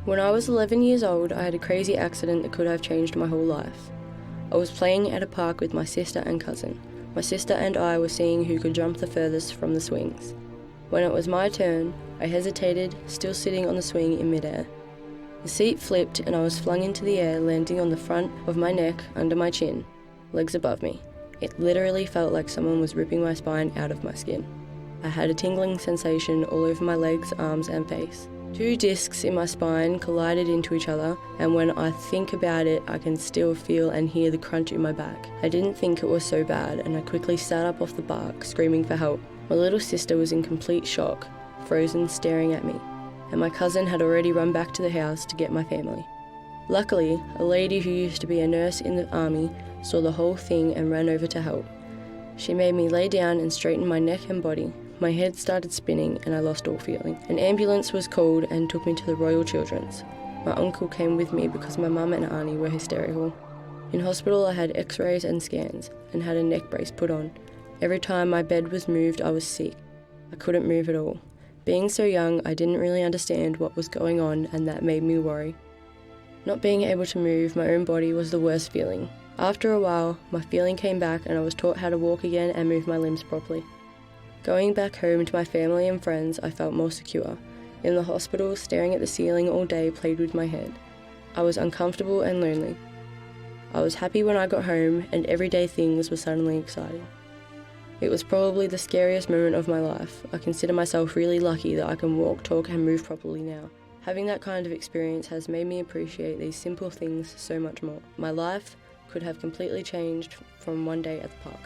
When I was 11 years old, I had a crazy accident that could have changed my whole life. I was playing at a park with my sister and cousin. My sister and I were seeing who could jump the furthest from the swings. When it was my turn, I hesitated, still sitting on the swing in midair. The seat flipped and I was flung into the air, landing on the front of my neck, under my chin, legs above me. It literally felt like someone was ripping my spine out of my skin. I had a tingling sensation all over my legs, arms and face. 2 discs in my spine collided into each other, and when I think about it, I can still feel and hear the crunch in my back. I didn't think it was so bad, and I quickly sat up off the bark, screaming for help. My little sister was in complete shock, frozen, staring at me, and my cousin had already run back to the house to get my family. Luckily, a lady who used to be a nurse in the army saw the whole thing and ran over to help. She made me lay down and straighten my neck and body. My head started spinning and I lost all feeling. An ambulance was called and took me to the Royal Children's. My uncle came with me because my mum and auntie were hysterical. In hospital I had x-rays and scans and had a neck brace put on. Every time my bed was moved I was sick. I couldn't move at all. Being so young, I didn't really understand what was going on, and that made me worry. Not being able to move my own body was the worst feeling. After a while, my feeling came back and I was taught how to walk again and move my limbs properly. Going back home to my family and friends, I felt more secure. In the hospital, staring at the ceiling all day played with my head. I was uncomfortable and lonely. I was happy when I got home, and everyday things were suddenly exciting. It was probably the scariest moment of my life. I consider myself really lucky that I can walk, talk and move properly now. Having that kind of experience has made me appreciate these simple things so much more. My life could have completely changed from one day at the park.